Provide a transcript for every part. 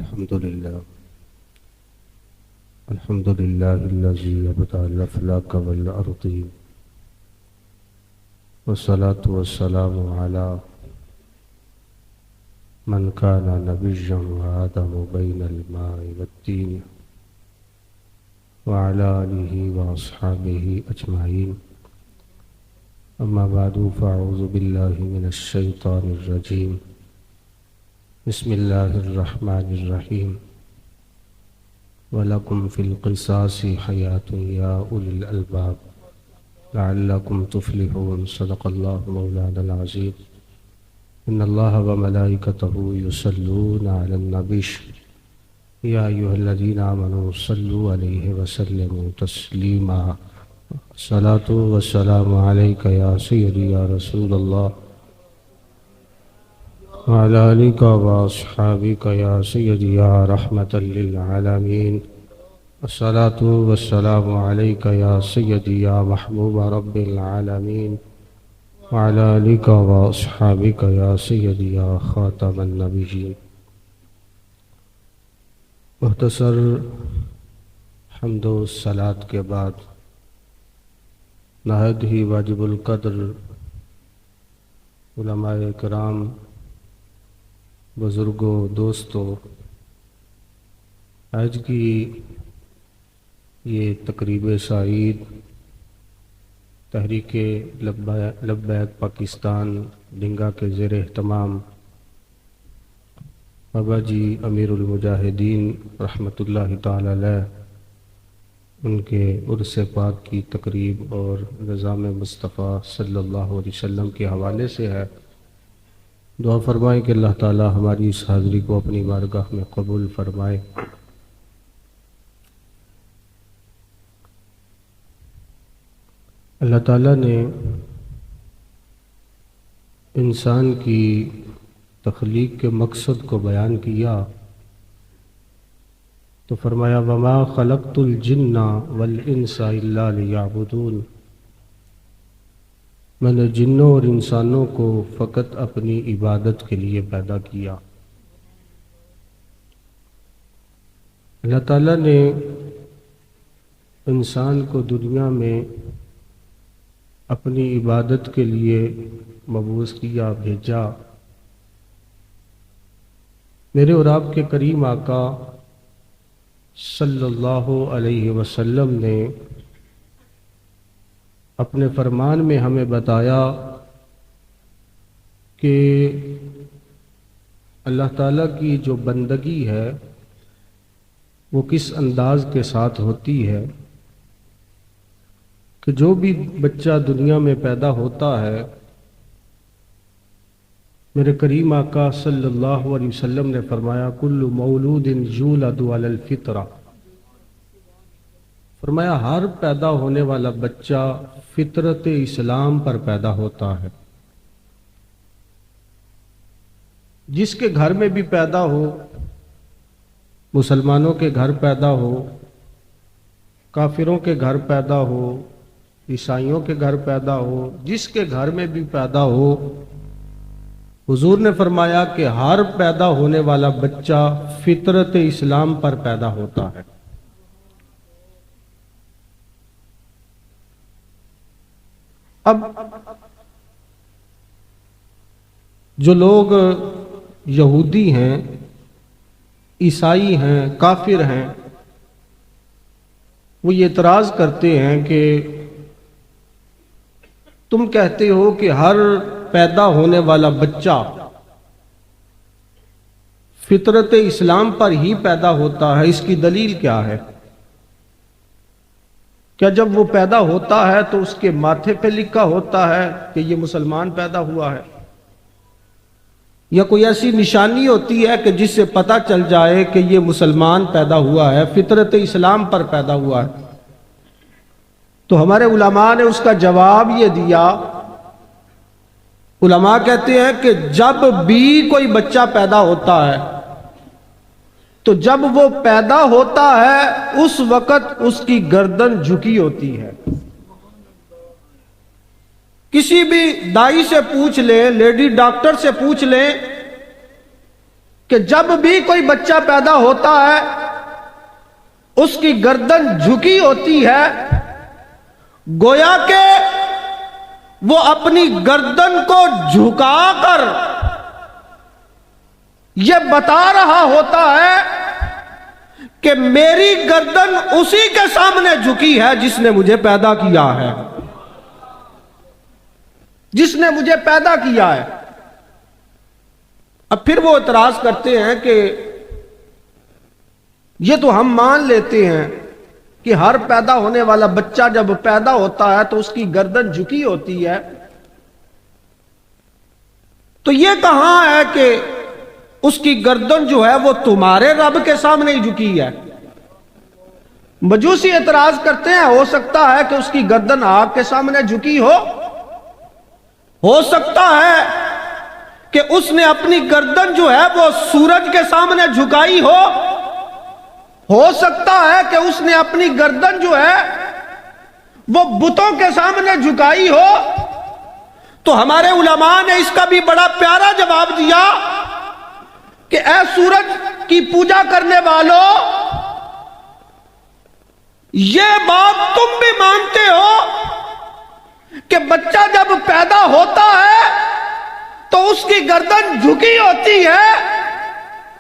الحمد لله الذي أبدع الأفلاك والأرضين، والصلاة والسلام على من كان نبيا وآدم بين الماء والدين، وعلى آله وأصحابه أجمعين. أما بعد فأعوذ بالله من الشيطان الرجيم. بسم الله الرحمن الرحيم. وَلَكُمْ فِي الْقِصَاصِ حَيَاةٌ يَا أُولِي الْأَلْبَابِ لَعَلَّكُمْ تُفْلِحُونَ. صدق الله مولانا العظيم. إن الله وملائكته يصلون على النبي يا أيها الذين آمنوا صلوا عليه وسلموا تسليما. الصلاة والسلام عليك يا سيدي يا رسول الله وعلى آلك وأصحابك يا سيدي يا رحمة للعالمين. الصلاة والسلام عليك يا سيدي يا محبوب رب العالمين وعلى آلك وأصحابك يا سيدي يا خاتم النبيين. مختصر حمد و صلاة کے بعد نہایت ہی واجب القدر علماء کرام، بزرگوں، دوستوں، آج کی یہ تقریب سعید تحریک لبیک پاکستان ڈنگا کے زیر اہتمام بابا جی امیر المجاہدین رحمۃ اللہ تعالی علیہ ان کے عرس پاک کی تقریب اور نظام مصطفیٰ صلی اللہ علیہ وسلم کے حوالے سے ہے. دعا فرمائیں کہ اللہ تعالی ہماری اس حاضری کو اپنی بارگاہ میں قبول فرمائے. اللہ تعالی نے انسان کی تخلیق کے مقصد کو بیان کیا تو فرمایا وَمَا خَلَقْتُ الْجِنَّ وَالْإِنسَ إِلَّا لِيَعْبُدُونَ. میں نے جنوں اور انسانوں کو فقط اپنی عبادت کے لیے پیدا کیا. اللہ تعالیٰ نے انسان کو دنیا میں اپنی عبادت کے لیے مبعوث کیا، بھیجا. میرے اور آپ کے کریم آقا صلی اللہ علیہ وسلم نے اپنے فرمان میں ہمیں بتایا کہ اللہ تعالیٰ کی جو بندگی ہے وہ کس انداز کے ساتھ ہوتی ہے کہ جو بھی بچہ دنیا میں پیدا ہوتا ہے، میرے کریم آقا صلی اللہ علیہ وسلم نے فرمایا کل مولود یولد علی الفطرہ. فرمایا ہر پیدا ہونے والا بچہ فطرت اسلام پر پیدا ہوتا ہے. جس کے گھر میں بھی پیدا ہو، مسلمانوں کے گھر پیدا ہو، کافروں کے گھر پیدا ہو، عیسائیوں کے گھر پیدا ہو، جس کے گھر میں بھی پیدا ہو، حضور نے فرمایا کہ ہر پیدا ہونے والا بچہ فطرت اسلام پر پیدا ہوتا ہے. اب جو لوگ یہودی ہیں، عیسائی ہیں، کافر ہیں، وہ یہ اعتراض کرتے ہیں کہ تم کہتے ہو کہ ہر پیدا ہونے والا بچہ فطرت اسلام پر ہی پیدا ہوتا ہے، اس کی دلیل کیا ہے؟ کیا جب وہ پیدا ہوتا ہے تو اس کے ماتھے پہ لکھا ہوتا ہے کہ یہ مسلمان پیدا ہوا ہے؟ یا کوئی ایسی نشانی ہوتی ہے کہ جس سے پتہ چل جائے کہ یہ مسلمان پیدا ہوا ہے، فطرت اسلام پر پیدا ہوا ہے؟ تو ہمارے علماء نے اس کا جواب یہ دیا. علماء کہتے ہیں کہ جب بھی کوئی بچہ پیدا ہوتا ہے تو جب وہ پیدا ہوتا ہے اس وقت اس کی گردن جھکی ہوتی ہے. کسی بھی دائی سے پوچھ لیں، لیڈی ڈاکٹر سے پوچھ لیں کہ جب بھی کوئی بچہ پیدا ہوتا ہے اس کی گردن جھکی ہوتی ہے، گویا کہ وہ اپنی گردن کو جھکا کر یہ بتا رہا ہوتا ہے کہ میری گردن اسی کے سامنے جھکی ہے جس نے مجھے پیدا کیا ہے، جس نے مجھے پیدا کیا ہے۔ اب پھر وہ اعتراض کرتے ہیں کہ یہ تو ہم مان لیتے ہیں کہ ہر پیدا ہونے والا بچہ جب پیدا ہوتا ہے تو اس کی گردن جھکی ہوتی ہے، تو یہ کہاں ہے کہ اس کی گردن جو ہے وہ تمہارے رب کے سامنے ہی جھکی ہے؟ مجوسی اعتراض کرتے ہیں ہو سکتا ہے کہ اس کی گردن آگ کے سامنے جھکی ہو سکتا ہے کہ اس نے اپنی گردن جو ہے وہ سورج کے سامنے جھکائی ہو سکتا ہے کہ اس نے اپنی گردن جو ہے وہ بتوں کے سامنے جھکائی ہو۔ تو ہمارے علماء نے اس کا بھی بڑا پیارا جواب دیا کہ اے سورج کی پوجا کرنے والوں، یہ بات تم بھی مانتے ہو کہ بچہ جب پیدا ہوتا ہے تو اس کی گردن جھکی ہوتی ہے۔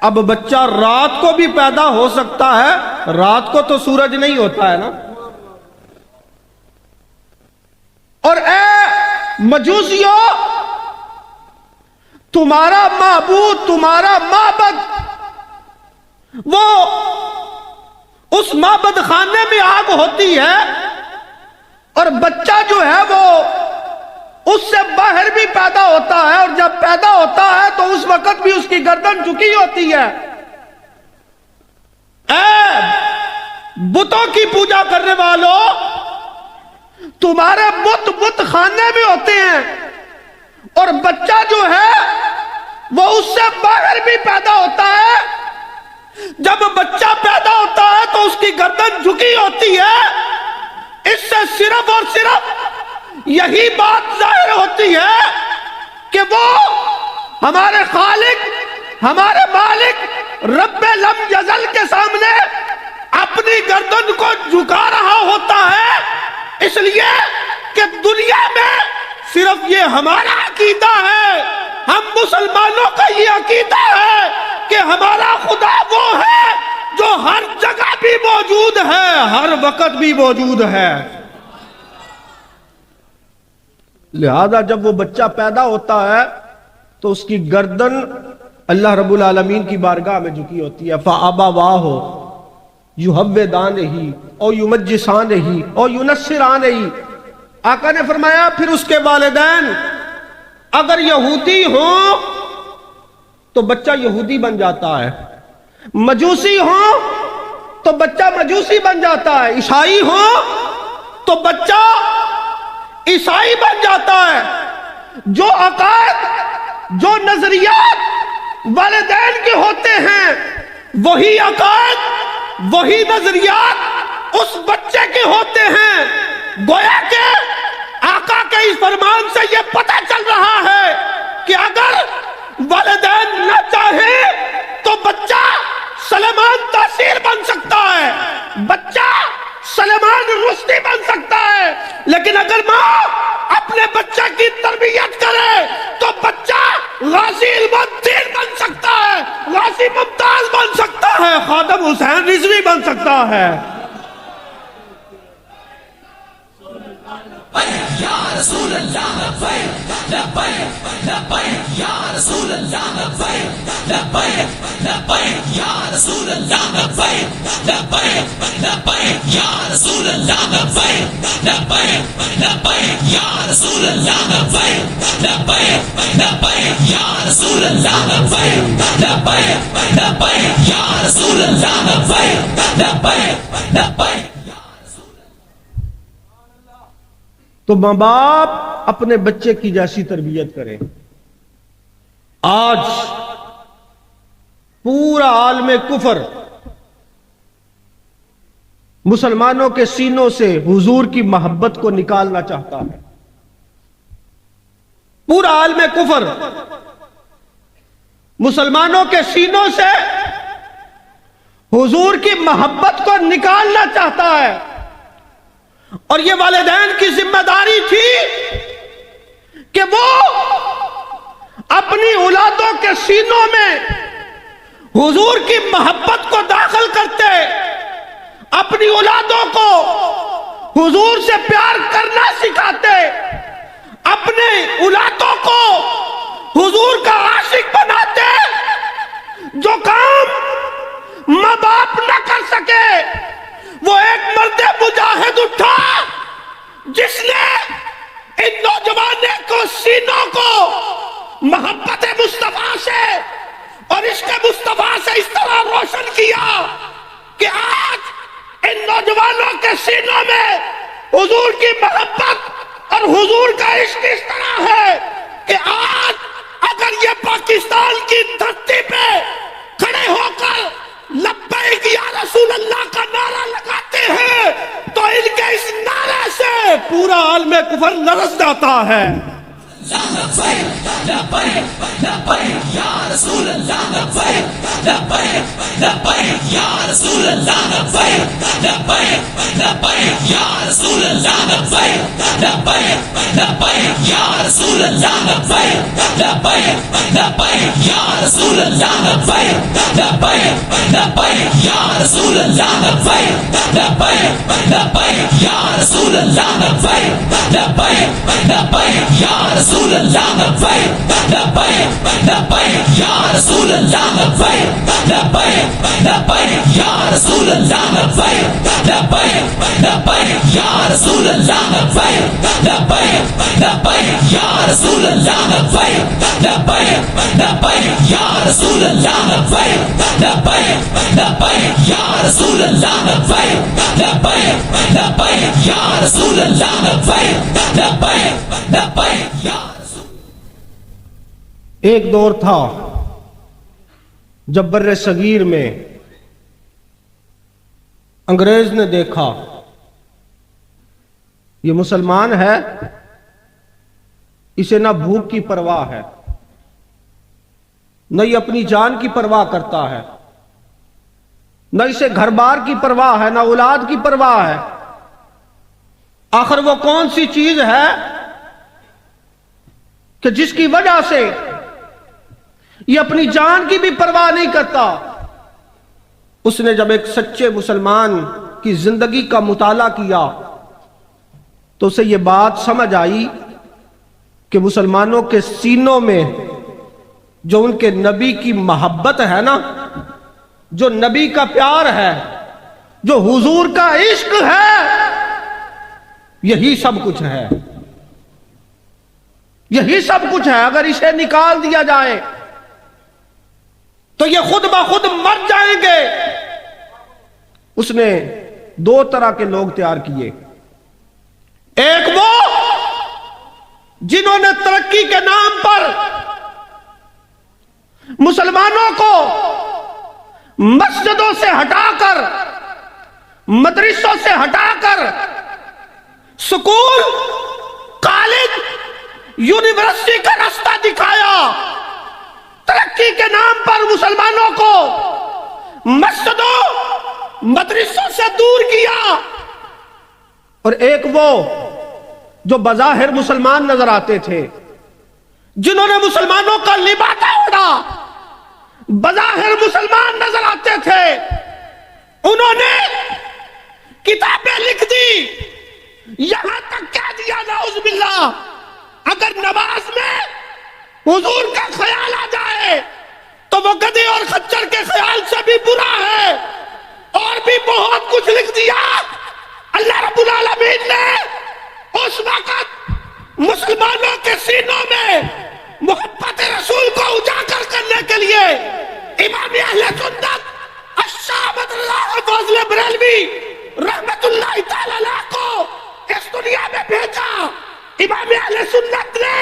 اب بچہ رات کو بھی پیدا ہو سکتا ہے، رات کو تو سورج نہیں ہوتا ہے نا۔ اور اے مجوسیوں، تمہارا معبود، تمہارا معبد، وہ اس معبد خانے میں آگ ہوتی ہے، اور بچہ جو ہے وہ اس سے باہر بھی پیدا ہوتا ہے، اور جب پیدا ہوتا ہے تو اس وقت بھی اس کی گردن جھکی ہوتی ہے۔ اے بتوں کی پوجا کرنے والوں، تمہارے بت خانے میں ہوتے ہیں، اور بچہ جو ہے وہ اس سے باہر بھی پیدا ہوتا ہے۔ جب بچہ پیدا ہوتا ہے تو اس کی گردن جھکی ہوتی ہے۔ اس سے صرف اور صرف یہی بات ظاہر ہوتی ہے کہ وہ ہمارے خالق، ہمارے مالک رب لم یزل کے سامنے اپنی گردن کو جھکا رہا ہوتا ہے، اس لیے کہ دنیا میں صرف یہ ہمارا عقیدہ ہے، ہم مسلمانوں کا یہ عقیدہ ہے کہ ہمارا خدا وہ ہے جو ہر جگہ بھی موجود ہے، ہر وقت بھی موجود ہے۔ لہذا جب وہ بچہ پیدا ہوتا ہے تو اس کی گردن اللہ رب العالمین کی بارگاہ میں جھکی ہوتی ہے۔ فَأَبَوَاهُ يُهَوِّدَانِهِ او يُمَجِّسَانِهِ او يُنَصِّرَانِهِ۔ آقا نے فرمایا پھر اس کے والدین اگر یہودی ہوں تو بچہ یہودی بن جاتا ہے، مجوسی ہوں تو بچہ مجوسی بن جاتا ہے، عیسائی ہوں تو بچہ عیسائی بن جاتا ہے۔ جو عقائد، جو نظریات والدین کے ہوتے ہیں، وہی عقائد، وہی نظریات اس بچے کے ہوتے ہیں۔ گویا کہ آقا کے اس فرمان سے یہ پتہ چل رہا ہے کہ اگر والدین نہ چاہیں تو بچہ سلیمان تاثیر بن سکتا ہے، بچہ سلیمان رشدی بن سکتا ہے، لیکن اگر ماں اپنے بچے کی تربیت کرے تو بچہ غازی علم الدین بن سکتا ہے، غازی ممتاز بن سکتا ہے، خادم حسین رضوی بن سکتا ہے۔ یا رسول اللہ لبیک لبیک لبیک یا رسول اللہ لبیک لبیک لبیک یا رسول اللہ لبیک لبیک لبیک یا رسول اللہ لبیک لبیک لبیک یا رسول اللہ لبیک لبیک لبیک یا رسول اللہ لبیک لبیک لبیک یا رسول اللہ لبیک لبیک لبیک۔ تو ماں باپ اپنے بچے کی جیسی تربیت کریں۔ آج پورا عالم کفر مسلمانوں کے سینوں سے حضور کی محبت کو نکالنا چاہتا ہے، پورا عالم کفر۔ مسلمانوں کے سینوں سے حضور کی محبت کو نکالنا چاہتا ہے، اور یہ والدین کی ذمہ داری تھی کہ وہ اپنی اولادوں کے سینوں میں حضور کی محبت کو داخل کرتے، اپنی اولادوں کو حضور سے پیار کرنا سکھاتے، اپنے اولادوں کو حضور کا عاشق بناتے۔ جو کام ماں باپ نہ کر سکے وہ ایک مرد مجاہد اٹھا جس نے ان نوجوانوں کو سینوں کو محبت مصطفیٰ سے اور عشق مصطفیٰ سے اس طرح روشن کیا کہ آج ان نوجوانوں کے سینوں میں حضور کی محبت اور حضور کا عشق اس طرح ہے کہ آج اگر یہ پاکستان کی دھرتی پہ کھڑے ہو کر لبیک یا رسول اللہ کا نعرہ لگاتے ہیں تو ان کے اس نعرے سے پورا عالم کفر لرز جاتا ہے۔ لبیک لبیک لبیک یا رسول اللہ، لبیک لبیک لبیک یا رسول اللہ، لبیک لبیک لبیک یا رسول اللہ، لبیک لبیک لبیک یا رسول اللہ، لبیک لبیک لبیک یا رسول اللہ، لبیک لبیک لبیک یا رسول اللہ، لبیک لبیک لبیک یا رسول اللہ، لبیک لبیک لبیک یا رسول اللہ، لبیک لبیک لبیک یا رسول اللہ، لبیک لبیک لبیک یا رسول اللہ، لبیک لبیک لبیک یا رسول اللہ، لبیک لبیک لبیک یا رسول اللہ، لبیک لبیک لبیک یا رسول اللہ، لبیک لبیک لبیک یا رسول اللہ، لبیک لبیک لبیک یا رسول اللہ، لبیک لبیک لبیک یا رسول۔ ایک دور تھا جب بر صغیر میں انگریز نے دیکھا یہ مسلمان ہے، اسے نہ بھوک کی پرواہ ہے، نہ یہ اپنی جان کی پرواہ کرتا ہے، نہ اسے گھر بار کی پرواہ ہے، نہ اولاد کی پرواہ ہے۔ آخر وہ کون سی چیز ہے کہ جس کی وجہ سے یہ اپنی جان کی بھی پرواہ نہیں کرتا؟ اس نے جب ایک سچے مسلمان کی زندگی کا مطالعہ کیا تو اسے یہ بات سمجھ آئی کہ مسلمانوں کے سینوں میں جو ان کے نبی کی محبت ہے نا، جو نبی کا پیار ہے، جو حضور کا عشق ہے، یہی سب کچھ ہے، یہی سب کچھ ہے۔ اگر اسے نکال دیا جائے تو یہ خود بخود مر جائیں گے۔ اس نے دو طرح کے لوگ تیار کیے، ایک وہ جنہوں نے ترقی کے نام پر مسلمانوں کو مسجدوں سے ہٹا کر، مدرسوں سے ہٹا کر سکول، کالج، یونیورسٹی کا راستہ دکھایا، ترقی کے نام پر مسلمانوں کو مسجدوں، مدرسوں سے دور کیا۔ اور ایک وہ جو بظاہر مسلمان نظر آتے تھے، جنہوں نے مسلمانوں کا لبادہ اوڑھا، بظاہر مسلمان نظر آتے تھے، انہوں نے کتابیں لکھ دی، یہاں تک کہہ دیا نعوذ باللہ اگر نماز میں حضور کا خیال آ جائے تو وہ گدھے اور خچر کے خیال سے بھی برا ہے، اور بھی بہت کچھ لکھ دیا۔ اللہ رب العالمین نے اس وقت مسلمانوں کے سینوں میں محبت رسول کو اجاگر کرنے کے لیے امام اہل سنت الشاہ اللہ فضل بریلوی رحمت اللہ تعالی علیہ کو اس دنیا میں بھیجا۔ امام اہل سنت نے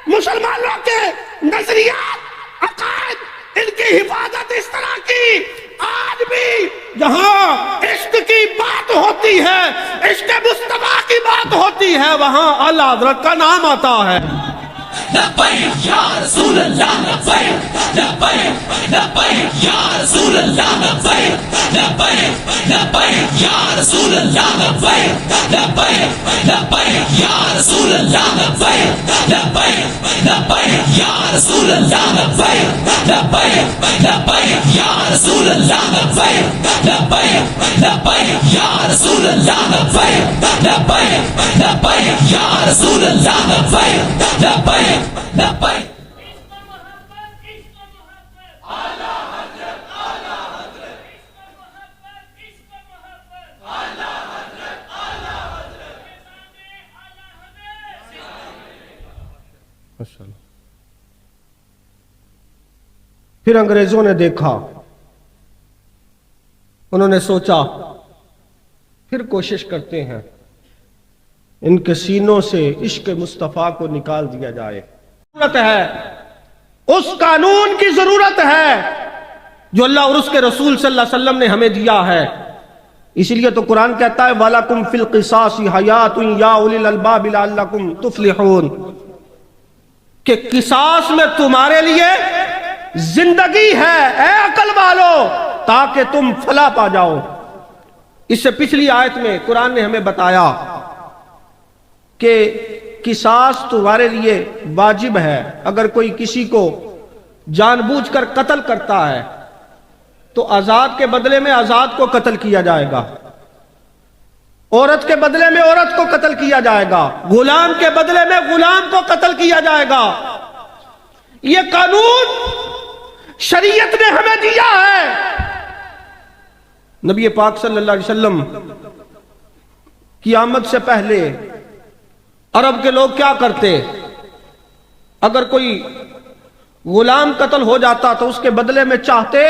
مسلمانوں کے نظریات، عقائد، ان کی حفاظت اس طرح کی، آج بھی جہاں عشق کی بات ہوتی ہے، عشق مصطفیٰ کی بات ہوتی ہے، وہاں اعلیٰ حضرت کا نام آتا ہے۔ لبیک یا رسول اللہ لبیک لبیک لبیک یا رسول اللہ لبیک لبیک لبیک یا رسول اللہ لبیک لبیک لبیک یا رسول اللہ لبیک لبیک لبیک یا رسول اللہ لبیک لبیک لبیک یا رسول اللہ لبیک لبیک لبیک یا رسول اللہ لبیک لبیک لبیک یا رسول اللہ لبیک لبیک لبیک پھر انگریزوں نے دیکھا، انہوں نے سوچا پھر کوشش کرتے ہیں ان کے سینوں سے عشق مصطفیٰ کو نکال دیا جائے۔ ضرورت ہے، اس قانون کی ضرورت ہے جو اللہ اور اس کے رسول صلی اللہ علیہ وسلم نے ہمیں دیا ہے۔ اس لیے تو قرآن کہتا ہے وَلَكُمْ فِي الْقِصَاصِ حَيَاةٌ يَا أُولِي الْأَلْبَابِ لَعَلَّكُمْ تُفْلِحُونَ، کہ قصاص میں تمہارے لیے زندگی ہے اے عقل والو، تاکہ تم فلاح پا جاؤ۔ اس سے پچھلی آیت میں قرآن نے ہمیں بتایا کہ قصاص تمہارے لیے واجب ہے۔ اگر کوئی کسی کو جان بوجھ کر قتل کرتا ہے تو آزاد کے بدلے میں آزاد کو قتل کیا جائے گا، عورت کے بدلے میں عورت کو قتل کیا جائے گا، غلام کے بدلے میں غلام کو قتل کیا جائے گا۔ یہ قانون شریعت نے ہمیں دیا ہے۔ نبی پاک صلی اللہ علیہ وسلم کی آمد سے پہلے عرب کے لوگ کیا کرتے؟ اگر کوئی غلام قتل ہو جاتا تو اس کے بدلے میں چاہتے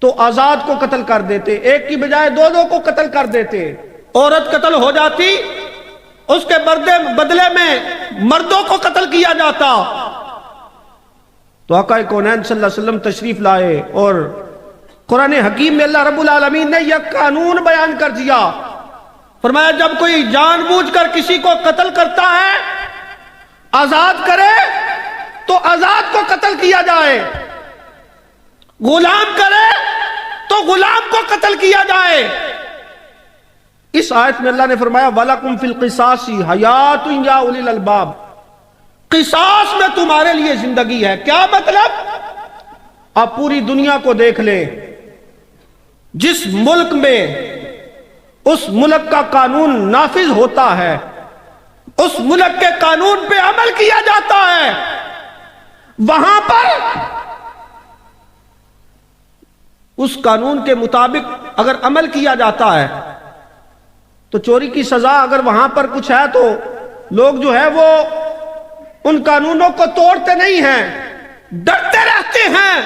تو آزاد کو قتل کر دیتے، ایک کی بجائے دو دو کو قتل کر دیتے۔ عورت قتل ہو جاتی، اس کے بدلے میں مردوں کو قتل کیا جاتا۔ تو آقا کونین صلی اللہ علیہ وسلم تشریف لائے اور قرآن حکیم میں اللہ رب العالمین نے یہ قانون بیان کر دیا۔ فرمایا جب کوئی جان بوجھ کر کسی کو قتل کرتا ہے آزاد کرے تو آزاد کو قتل کیا جائے، غلام کرے تو غلام کو قتل کیا جائے۔ اس آیت میں اللہ نے فرمایا وَلَكُمْ فِي الْقِصَاصِ حَيَاةٌ يَا أُولِي الْأَلْبَابِ، قصاص میں تمہارے لیے زندگی ہے۔ کیا مطلب؟ آپ پوری دنیا کو دیکھ لیں، جس ملک میں اس ملک کا قانون نافذ ہوتا ہے، اس ملک کے قانون پہ عمل کیا جاتا ہے، وہاں پر اس قانون کے مطابق اگر عمل کیا جاتا ہے تو چوری کی سزا اگر وہاں پر کچھ ہے تو لوگ جو ہے وہ ان قانونوں کو توڑتے نہیں ہیں، ڈرتے رہتے ہیں۔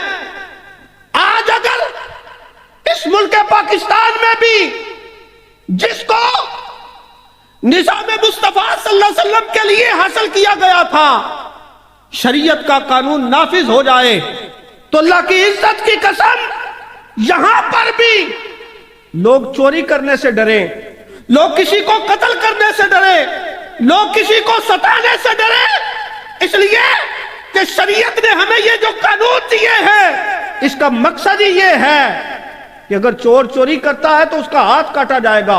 آج اگر اس ملک پاکستان میں بھی جس کو نظام مصطفیٰ صلی اللہ علیہ وسلم کے لیے حاصل کیا گیا تھا شریعت کا قانون نافذ ہو جائے تو اللہ کی عزت کی قسم یہاں پر بھی لوگ چوری کرنے سے ڈریں، لوگ کسی کو قتل کرنے سے ڈریں، لوگ کسی کو ستانے سے ڈریں، اس لیے کہ شریعت نے ہمیں یہ جو قانون دیے ہیں اس کا مقصد ہی یہ ہے کہ اگر چور چوری کرتا ہے تو اس کا ہاتھ کاٹا جائے گا،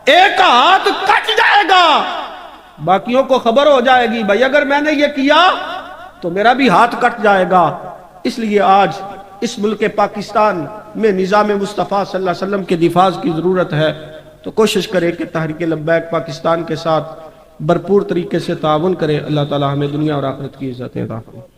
ایک کا ہاتھ کٹ جائے گا، باقیوں کو خبر ہو جائے گی بھائی اگر میں نے یہ کیا تو میرا بھی ہاتھ کٹ جائے گا۔ اس لیے آج اس ملک پاکستان میں نظام مصطفیٰ صلی اللہ علیہ وسلم کے دفاع کی ضرورت ہے، تو کوشش کریں کہ تحریک لبیک پاکستان کے ساتھ بھرپور طریقے سے تعاون کریں۔ اللہ تعالی ہمیں دنیا اور آخرت کی عزتیں عطا فرمائے۔